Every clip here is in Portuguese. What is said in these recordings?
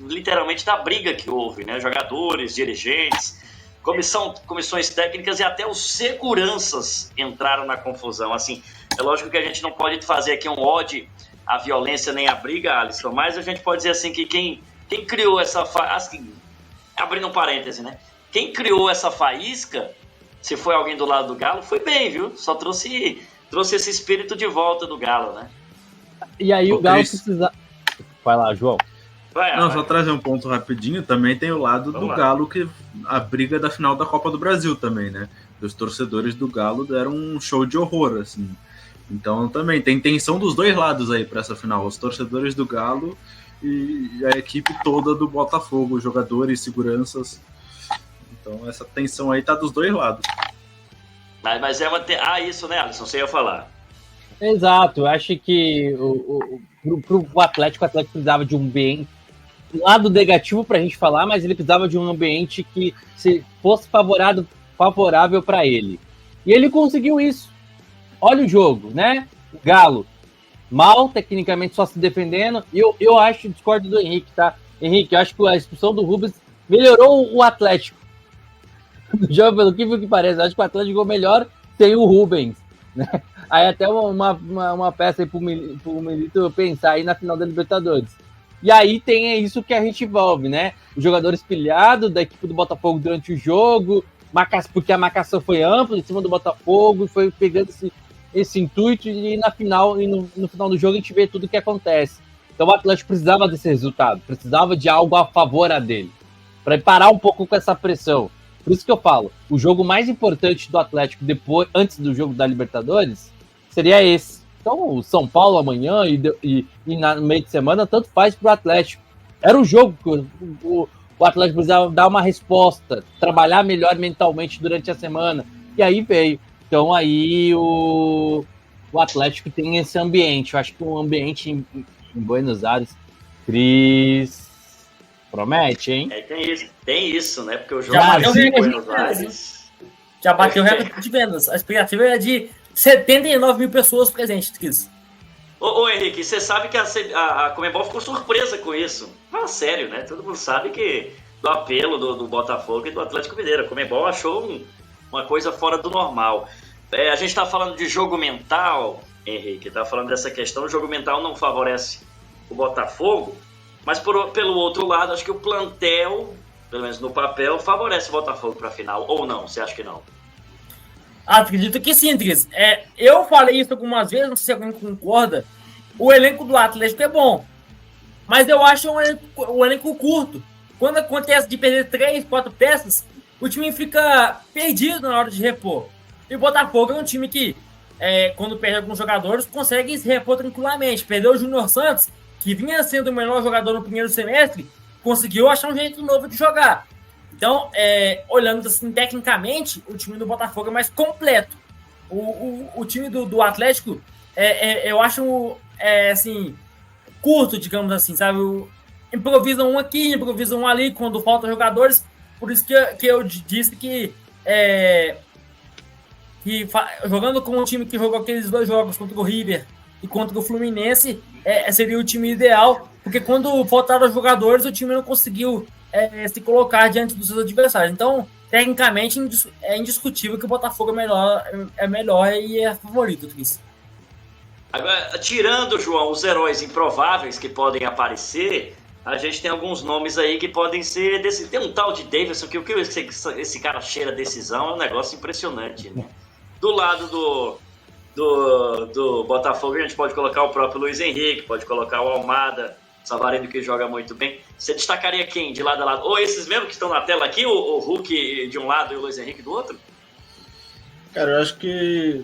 literalmente da briga que houve, né? Jogadores, dirigentes, comissões técnicas e até os seguranças entraram na confusão. Assim, é lógico que a gente não pode fazer aqui um ode à violência nem à briga, Alisson, mas a gente pode dizer assim que quem criou essa assim, abrindo um parêntese, né? Quem criou essa faísca, se foi alguém do lado do Galo, foi bem, viu? Só trouxe esse espírito de volta do Galo, né? E aí o Galo precisa... Vai lá, João. Só trazer um ponto rapidinho, também tem o lado do Galo, que a briga da final da Copa do Brasil também, né? Os torcedores do Galo deram um show de horror, assim. Então também tem tensão dos dois lados aí para essa final, os torcedores do Galo e a equipe toda do Botafogo, jogadores, seguranças. Então essa tensão aí tá dos dois lados. Mas é uma... isso, né, Alisson? Você ia falar. Exato, eu acho que pro Atlético, o Atlético precisava de um ambiente, um lado negativo pra gente falar, mas ele precisava de um ambiente que fosse favorável para ele. E ele conseguiu isso. Olha o jogo, né? O Galo, mal, tecnicamente só se defendendo. E eu acho, discordo do Henrique, tá? Henrique, eu acho que a expulsão do Rubens melhorou o Atlético. Já pelo que parece, eu acho que o Atlético jogou melhor sem o Rubens, né? Aí até uma peça aí pro Milito pensar aí na final da Libertadores. E aí tem isso que a gente envolve, né? O jogador espelhado da equipe do Botafogo durante o jogo, porque a marcação foi ampla em cima do Botafogo, foi pegando esse intuito e no final do jogo a gente vê tudo o que acontece. Então o Atlético precisava desse resultado, precisava de algo a favor dele, para parar um pouco com essa pressão. Por isso que eu falo, o jogo mais importante do Atlético antes do jogo da Libertadores seria esse. Então o São Paulo amanhã e no meio de semana tanto faz para o Atlético. Era um jogo que o Atlético precisava dar uma resposta, trabalhar melhor mentalmente durante a semana. E aí veio. Então aí o Atlético tem esse ambiente. Eu acho que um ambiente em Buenos Aires, Cris, promete, hein? Tem isso, né? Porque o jogo em Buenos Aires... Já bateu o recorde de vendas. A expectativa é de 79 mil pessoas presentes, Cris. Ô Henrique, você sabe que a Conmebol ficou surpresa com isso. Fala sério, né? Todo mundo sabe que do apelo do Botafogo e do Atlético Mineiro. A Conmebol achou uma coisa fora do normal. A gente está falando de jogo mental, Henrique, está falando dessa questão. O jogo mental não favorece o Botafogo, mas pelo outro lado, acho que o plantel, pelo menos no papel, favorece o Botafogo para a final. Ou não? Você acha que não? Acredito que sim, Cris. Eu falei isso algumas vezes, não sei se alguém concorda. O elenco do Atlético é bom, mas eu acho um elenco curto. Quando acontece de perder 3, 4 peças, o time fica perdido na hora de repor. E o Botafogo é um time que, quando perde alguns jogadores, consegue se repor tranquilamente. Perdeu o Júnior Santos, que vinha sendo o melhor jogador no primeiro semestre, conseguiu achar um jeito novo de jogar. Então, olhando assim, tecnicamente, o time do Botafogo é mais completo. O time do Atlético, eu acho, assim, curto, digamos assim, sabe? Improvisam um aqui, improvisam um ali, quando faltam jogadores. Por isso que eu disse que jogando com um time que jogou aqueles 2 jogos contra o River e contra o Fluminense, seria o time ideal, porque quando faltaram os jogadores, o time não conseguiu se colocar diante dos seus adversários. Então, tecnicamente, é indiscutível que o Botafogo é melhor e é favorito, Cris. Agora, tirando, João, os heróis improváveis que podem aparecer, a gente tem alguns nomes aí que podem ser... Tem um tal de Davidson, que o que esse cara cheira decisão é um negócio impressionante, né? Do lado do Botafogo, a gente pode colocar o próprio Luiz Henrique, pode colocar o Almada, Savarino, que joga muito bem. Você destacaria quem de lado a lado? Ou esses mesmo que estão na tela aqui, o Hulk de um lado e o Luiz Henrique do outro? Cara, eu acho que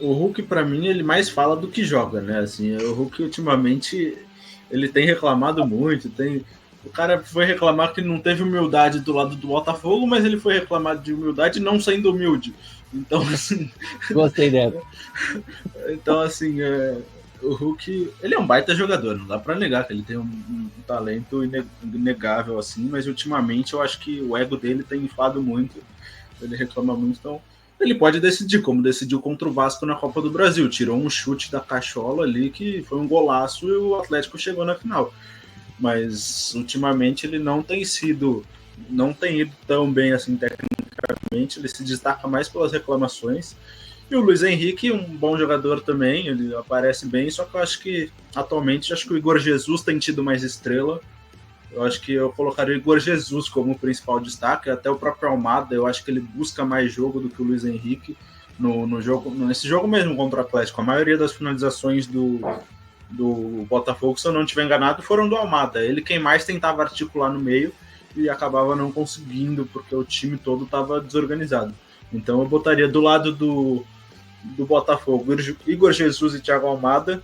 o Hulk, pra mim, ele mais fala do que joga, né? Assim, o Hulk, ultimamente, ele tem reclamado muito, O cara foi reclamar que não teve humildade do lado do Botafogo, mas ele foi reclamar de humildade não sendo humilde. Então, assim... Gostei dela. Então, assim, o Hulk, ele é um baita jogador, não dá pra negar que ele tem um talento inegável, assim, mas ultimamente eu acho que o ego dele tem inflado muito, ele reclama muito, então ele pode decidir, como decidiu contra o Vasco na Copa do Brasil, tirou um chute da cachola ali que foi um golaço e o Atlético chegou na final. mas ultimamente ele não tem ido tão bem assim tecnicamente, ele se destaca mais pelas reclamações. E o Luiz Henrique, um bom jogador também, ele aparece bem, só que eu acho que atualmente o Igor Jesus tem tido mais estrela. Eu acho que eu colocaria o Igor Jesus como principal destaque, até o próprio Almada, eu acho que ele busca mais jogo do que o Luiz Henrique nesse jogo mesmo contra o Atlético. A maioria das finalizações do Botafogo, se eu não estiver enganado, foram do Almada. Ele quem mais tentava articular no meio e acabava não conseguindo, porque o time todo estava desorganizado. Então eu botaria do lado do Botafogo Igor Jesus e Thiago Almada,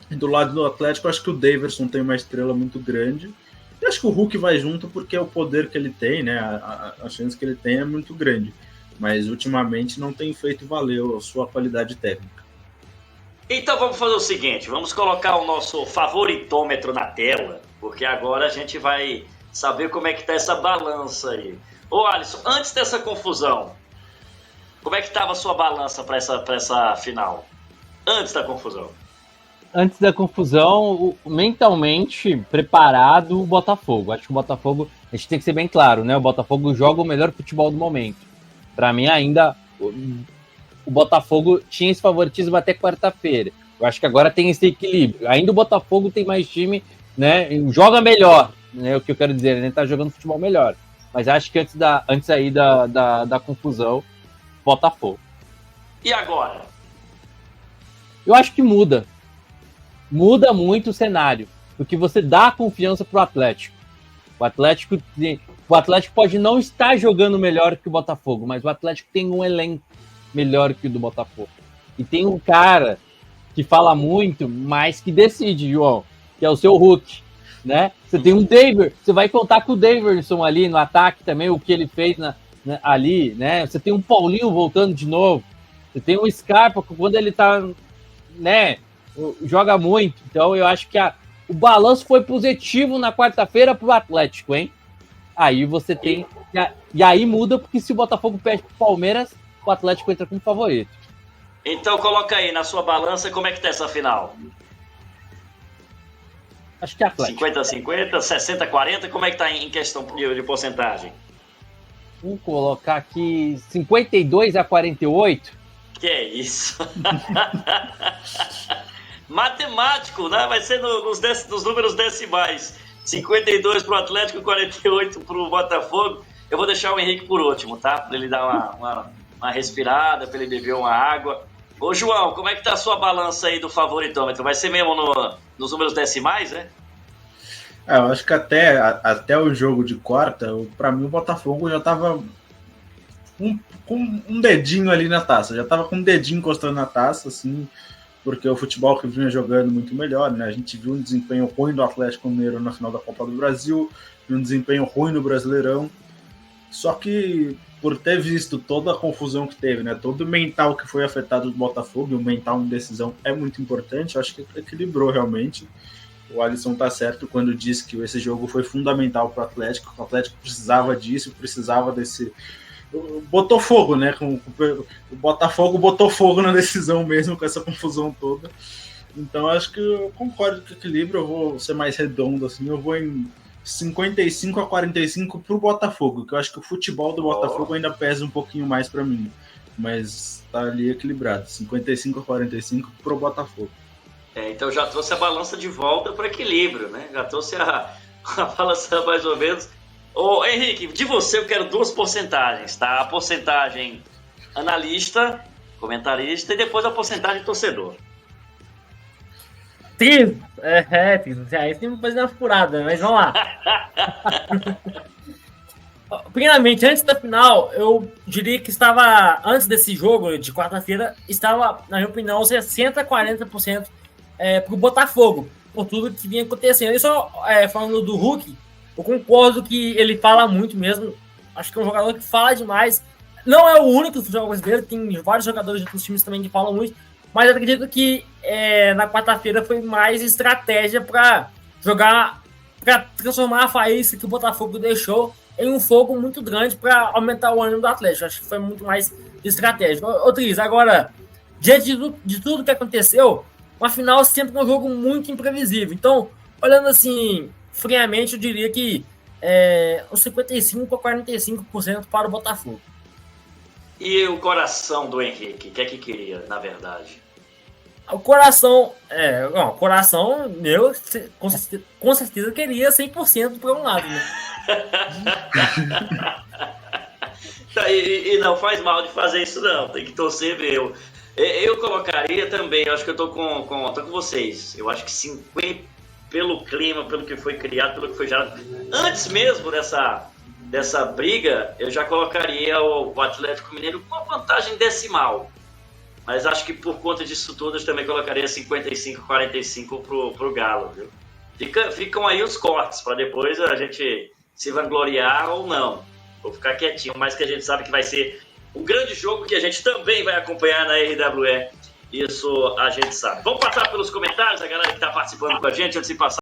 e do lado do Atlético acho que o Daverson tem uma estrela muito grande, e acho que o Hulk vai junto porque o poder que ele tem, né, a chance que ele tem é muito grande, mas ultimamente não tem feito valer a sua qualidade técnica. Então vamos fazer o seguinte, vamos colocar o nosso favoritômetro na tela, porque agora a gente vai saber como é que tá essa balança aí. Ô Alisson, antes dessa confusão, como é que estava a sua balança para essa final? Antes da confusão. Antes da confusão, mentalmente preparado o Botafogo. Acho que o Botafogo, a gente tem que ser bem claro, né? O Botafogo joga o melhor futebol do momento. Para mim, ainda, o Botafogo tinha esse favoritismo até quarta-feira. Eu acho que agora tem esse equilíbrio. Ainda o Botafogo tem mais time, né? Joga melhor, né? O que eu quero dizer, ele tá jogando futebol melhor. Mas acho que antes aí da confusão, Botafogo. E agora? Eu acho que muda muito o cenário, porque você dá confiança pro Atlético. O Atlético pode não estar jogando melhor que o Botafogo, mas o Atlético tem um elenco melhor que o do Botafogo. E tem um cara que fala muito, mas que decide, João, que é o seu Hulk, né? Você tem um Daver, você vai contar com o Daverson ali no ataque também, o que ele fez ali, né? Você tem um Paulinho voltando de novo, você tem um Scarpa, quando ele tá, né, joga muito. Então eu acho que o balanço foi positivo na quarta-feira pro Atlético, hein? Aí você tem, e aí muda, porque se o Botafogo perde pro Palmeiras, o Atlético entra como favorito. Então coloca aí na sua balança como é que tá essa final. Acho que é Atlético. 50-50, 60-40, como é que tá em questão de porcentagem? Vamos colocar aqui 52-48. Que é isso? Matemático, né? Vai ser nos números decimais. 52 pro Atlético, 48 pro Botafogo. Eu vou deixar o Henrique por último, tá? Para ele dar uma respirada, para ele beber uma água. Ô, João, como é que tá a sua balança aí do favoritômetro? Vai ser mesmo nos números decimais, né? Eu acho que até o jogo de quarta, para mim o Botafogo já tava com um dedinho ali na taça. Já tava com um dedinho encostando na taça, assim, porque o futebol que vinha jogando muito melhor, né? A gente viu um desempenho ruim do Atlético Mineiro na final da Copa do Brasil, e um desempenho ruim no Brasileirão. Só que por ter visto toda a confusão que teve, né? Todo o mental que foi afetado do Botafogo, e o mental em decisão é muito importante, eu acho que equilibrou realmente. O Alisson tá certo quando diz que esse jogo foi fundamental para o Atlético precisava disso, precisava desse... Botou fogo, né? O Botafogo botou fogo na decisão mesmo, com essa confusão toda. Então acho que eu concordo com o equilíbrio, eu vou ser mais redondo, assim, eu vou em 55-45 pro Botafogo, que eu acho que o futebol do Botafogo ainda pesa um pouquinho mais para mim, mas tá ali equilibrado, 55-45 pro Botafogo. Então já trouxe a balança de volta para equilíbrio, né? Já trouxe a balança mais ou menos. Ô, Henrique, de você eu quero duas porcentagens, tá? A porcentagem analista, comentarista, e depois a porcentagem torcedor. Aí tem que fazer uma furada, mas vamos lá. Primeiramente, antes da final, eu diria que estava, antes desse jogo de quarta-feira, estava, na minha opinião, 60-40% pro Botafogo, por tudo que vinha acontecendo. E só falando do Hulk, eu concordo que ele fala muito mesmo. Acho que é um jogador que fala demais. Não é o único do futebol brasileiro, tem vários jogadores de outros times também que falam muito. Mas eu acredito que na quarta-feira foi mais estratégia para jogar, para transformar a faísca que o Botafogo deixou em um fogo muito grande para aumentar o ânimo do Atlético. Acho que foi muito mais estratégico. Ô, Tris, agora, diante de tudo que aconteceu, uma final sempre é um jogo muito imprevisível. Então, olhando assim, friamente eu diria que uns 55% a 45% para o Botafogo. E o coração do Henrique, o que é que queria, na verdade? O coração, meu, com certeza queria 100% para um lado, né? E não faz mal de fazer isso não, tem que torcer mesmo. Eu colocaria também, eu acho que eu tô com vocês, eu acho que 50, pelo clima, pelo que foi criado, pelo que foi gerado, antes mesmo dessa briga, eu já colocaria o Atlético Mineiro com uma vantagem decimal. Mas acho que por conta disso tudo, eu também colocaria 55-45 pro Galo, viu? Ficam aí os cortes, para depois a gente se vangloriar ou não. Vou ficar quietinho, mas que a gente sabe que vai ser um grande jogo que a gente também vai acompanhar na RWE. Isso a gente sabe. Vamos passar pelos comentários, a galera que está participando com a gente, antes de passar